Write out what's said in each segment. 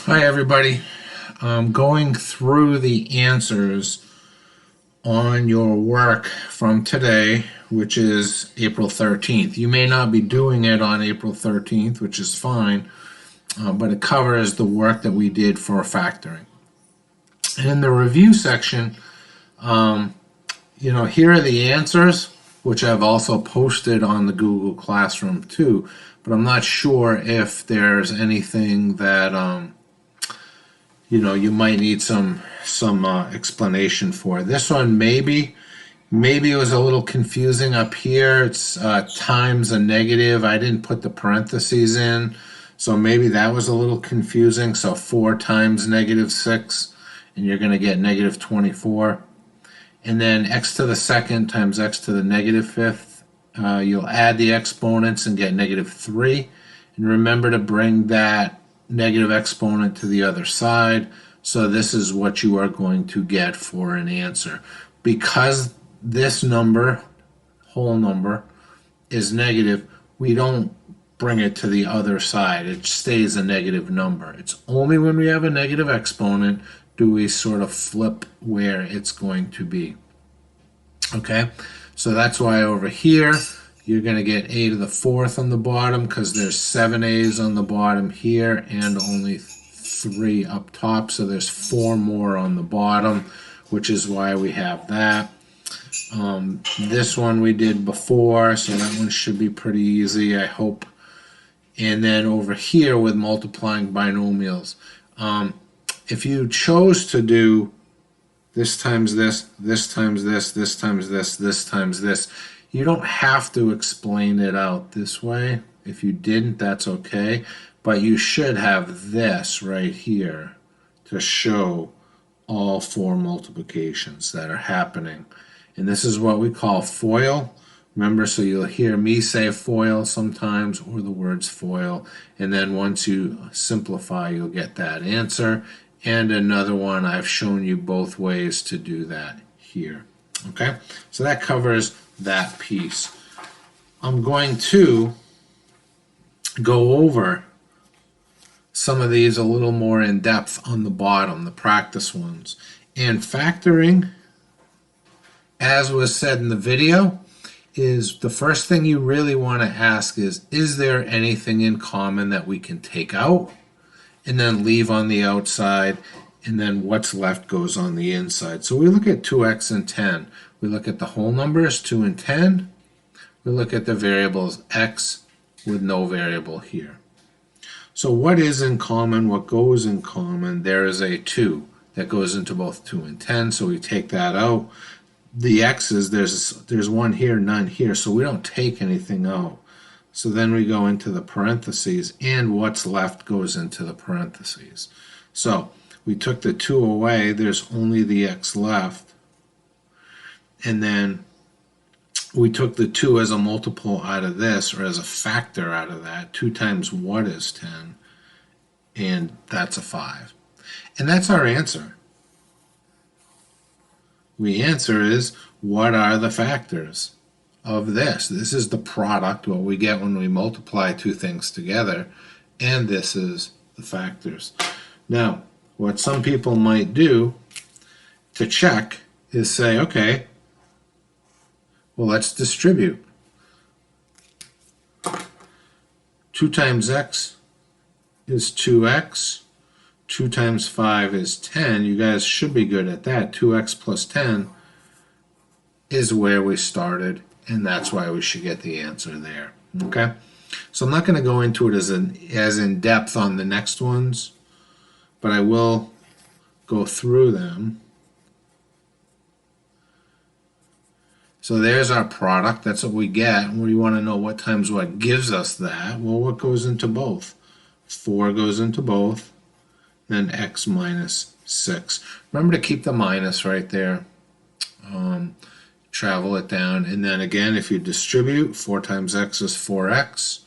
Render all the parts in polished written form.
Hi, everybody. I'm going through the answers on your work from today, which is April 13th. You may not be doing it on April 13th, which is fine, but it covers the work that we did for factoring. And in the review section, here are the answers, which I've also posted on the Google Classroom too, but I'm not sure if there's anything that you might need some explanation for. This one maybe it was a little confusing up here. It's times a negative. I didn't put the parentheses in, so maybe that was a little confusing. So 4 times -6, and you're going to get -24. And then x to the second times x to the -5th. You'll add the exponents and get -3. And remember to bring that negative exponent to the other side. So this is what you are going to get for an answer. Because this number, whole number, is negative, we don't bring it to the other side. It stays a negative number. It's only when we have a negative exponent do we sort of flip where it's going to be. Okay, so that's why over here you're going to get a to the 4th on the bottom, because there's 7 a's on the bottom here and only 3 up top, so there's 4 more on the bottom, which is why we have that. This one we did before, so that one should be pretty easy, I hope. And then over here with multiplying binomials, if you chose to do this times this, this times this, this times this, this times this, you don't have to explain it out this way. If you didn't, that's okay. But you should have this right here to show all 4 multiplications that are happening. And this is what we call FOIL. Remember, so you'll hear me say FOIL sometimes, or the words FOIL. And then once you simplify, you'll get that answer. And another one, I've shown you both ways to do that here. Okay, so that covers that piece. I'm going to go over some of these a little more in depth on the bottom, the practice ones. And factoring, as was said in the video, is the first thing you really want to ask is there anything in common that we can take out and then leave on the outside, and then what's left goes on the inside. So we look at 2x and 10. We look at the whole numbers, 2 and 10. We look at the variables x with no variable here. So what is in common? What goes in common? There is a 2 that goes into both 2 and 10, so we take that out. The x's, there's 1 here, none here, so we don't take anything out. So then we go into the parentheses, and what's left goes into the parentheses. So we took the 2 away, there's only the x left. And then we took the 2 as a multiple out of this, or as a factor out of that. 2 times what is 10? And that's a 5. And that's our answer. The answer is, what are the factors of this? This is the product, what we get when we multiply 2 things together, and this is the factors. Now, what some people might do to check is say, okay, well, let's distribute. 2 times x is 2x. 2 times 5 is 10. You guys should be good at that. 2x plus 10 is where we started, and that's why we should get the answer there. Okay? So I'm not going to go into it as in depth on the next ones, but I will go through them. So there's our product. That's what we get. We want to know what times what gives us that. Well, what goes into both? 4 goes into both. Then x minus 6. Remember to keep the minus right there. Travel it down. And then again, if you distribute, 4 times x is 4x.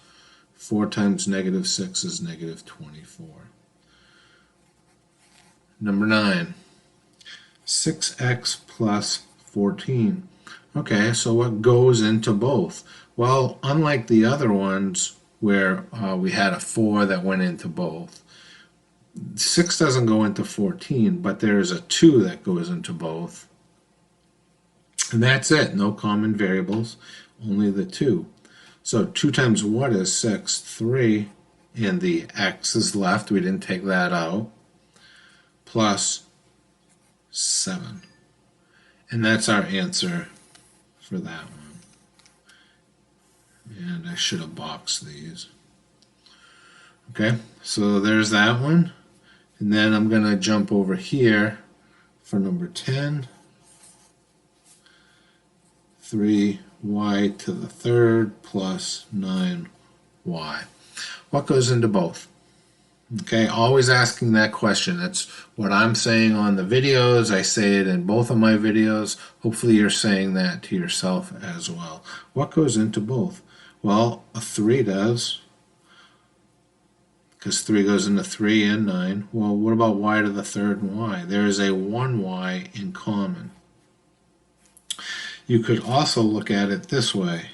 4 times -6 is -24. Number 9. 6x plus 14. Okay, so what goes into both? Well, unlike the other ones where we had a 4 that went into both, 6 doesn't go into 14, but there's a 2 that goes into both. And that's it. No common variables, only the 2. So 2 times what is 6? 3. And the x is left. We didn't take that out. Plus 7. And that's our answer for that one. And I should have boxed these. Okay, so there's that one. And then I'm going to jump over here for number 10. 3y to the third plus 9y. What goes into both? Okay, always asking that question. That's what I'm saying on the videos. I say it in both of my videos. Hopefully you're saying that to yourself as well. What goes into both? Well, a 3 does, because 3 goes into 3 and 9. Well, what about y to the third and y? There is a 1y in common. You could also look at it this way.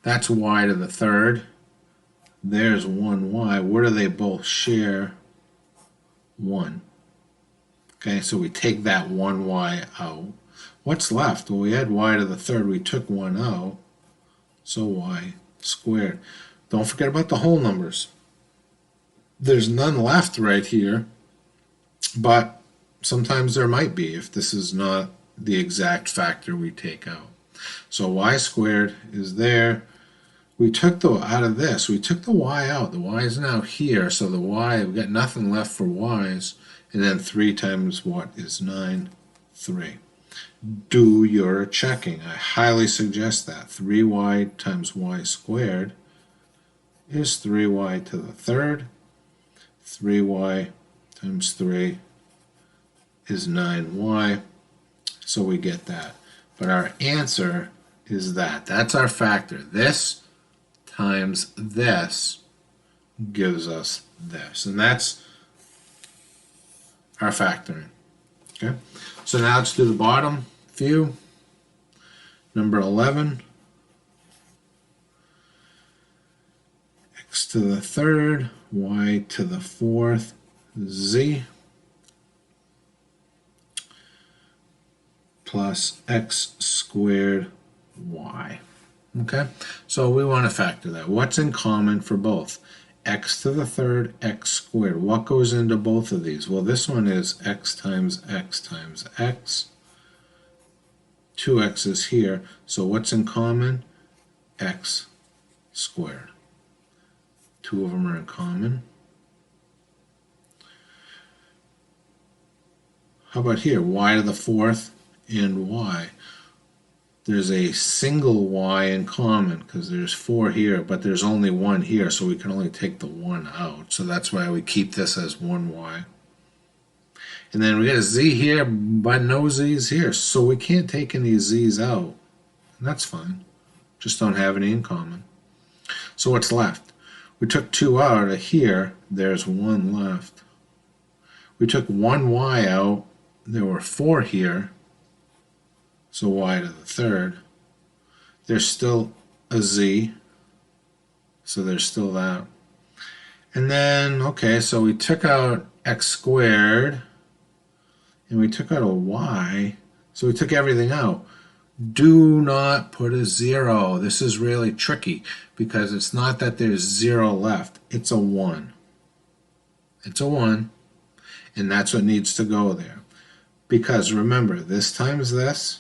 That's y to the third. There's 1y. Where do they both share? 1. Okay, so we take that 1y out. What's left? Well, we had y to the third. We took 1 out. So y squared. Don't forget about the whole numbers. There's none left right here, but sometimes there might be if this is not the exact factor we take out. So y squared is there. We took the out of this. We took the y out. The y is now here, so the y, we've got nothing left for y's. And then 3 times what is 9? 3. Do your checking. I highly suggest that. 3y times y squared is 3y to the third. 3y times 3 is 9y. So we get that. But our answer is that. That's our factor. This times this gives us this. And that's our factoring. Okay? So now let's do the bottom few. Number 11. X to the third, y to the fourth, z plus x squared y. Okay, so we want to factor that. What's in common for both? X to the third, x squared. What goes into both of these? Well, this one is x times x times x. 2x is here. So what's in common? X squared. 2 of them are in common. How about here? Y to the fourth and y. There's a single y in common because there's 4 here, but there's only 1 here, so we can only take the 1 out. So that's why we keep this as 1y. And then we got a z here, but no z's here, so we can't take any z's out. And that's fine. Just don't have any in common. So what's left? We took 2 out of here. There's 1 left. We took 1y out. There were 4 here. So y to the third. There's still a z. So there's still that. And then, okay, so we took out x squared. And we took out a y. So we took everything out. Do not put a 0. This is really tricky because it's not that there's 0 left. It's a 1. It's a 1. And that's what needs to go there. Because remember, this times this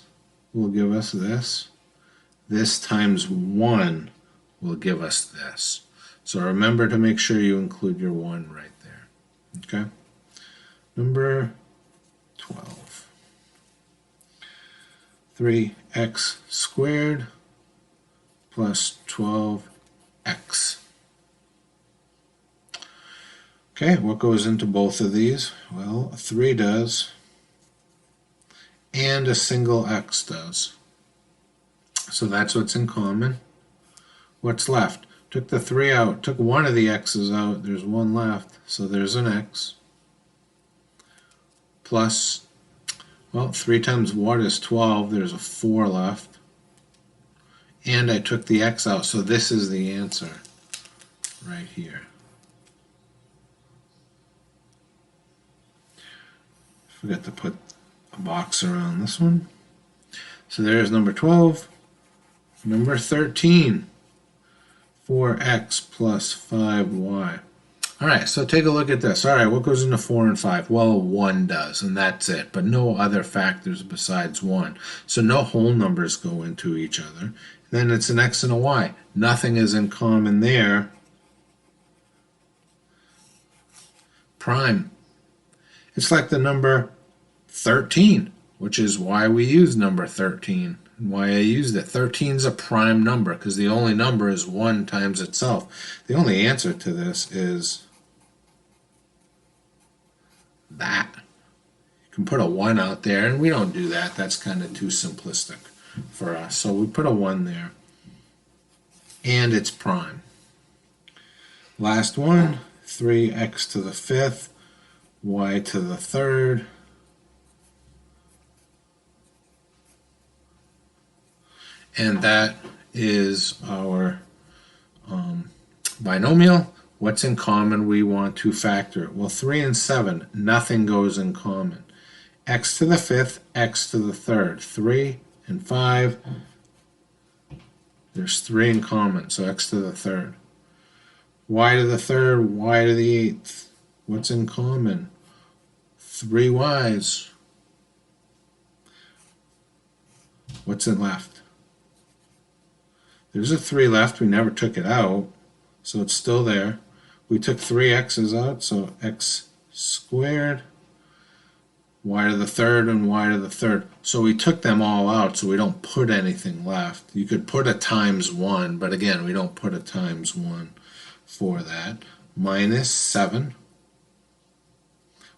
will give us this. This times 1 will give us this. So remember to make sure you include your 1 right there. Okay? Number 12. 3x squared plus 12x. Okay, what goes into both of these? Well, 3 does, and a single x does. So that's what's in common. What's left? Took the 3 out, took one of the x's out, there's 1 left, so there's an x. Plus, well, 3 times what is 12, there's a 4 left. And I took the x out, so this is the answer right here. Forgot to put a box around this one. So there's number 12. Number 13. 4x plus 5y. All right, so take a look at this. All right, what goes into 4 and 5? Well, 1 does, and that's it, but no other factors besides 1. So no whole numbers go into each other. Then it's an x and a y. Nothing is in common there. Prime. It's like the number 13, which is why we use number 13. Why I used it. 13 is a prime number because the only number is 1 times itself. The only answer to this is that. You can put a 1 out there, and we don't do that. That's kind of too simplistic for us. So we put a 1 there. And it's prime. Last one, 3x to the 5th, y to the 3rd. And that is our binomial. What's in common? We want to factor it. Well, 3 and 7, nothing goes in common. X to the 5th, x to the 3rd. 3 and 5, there's 3 in common, so x to the 3rd. Y to the 3rd, y to the 8th. What's in common? 3 y's. What's in left? There's a 3 left. We never took it out, so it's still there. We took 3 x's out, so x squared, y to the 3rd, and y to the 3rd. So we took them all out, so we don't put anything left. You could put a times 1, but again, we don't put a times 1 for that. Minus 7.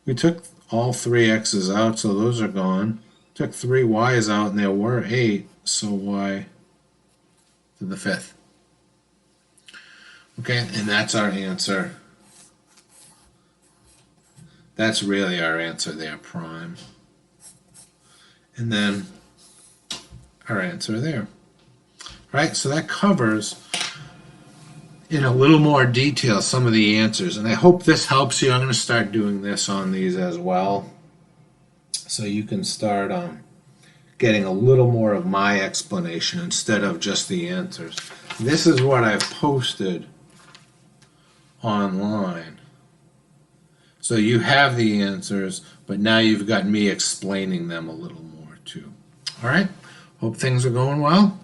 We took all 3 x's out, so those are gone. Took 3 y's out, and there were 8, so y to the 5th. Okay, and that's our answer. That's really our answer there, prime. And then our answer there. Right, so that covers in a little more detail some of the answers. And I hope this helps you. I'm going to start doing this on these as well. So you can start getting a little more of my explanation instead of just the answers. This is what I've posted online. So you have the answers, but now you've got me explaining them a little more too. All right, hope things are going well.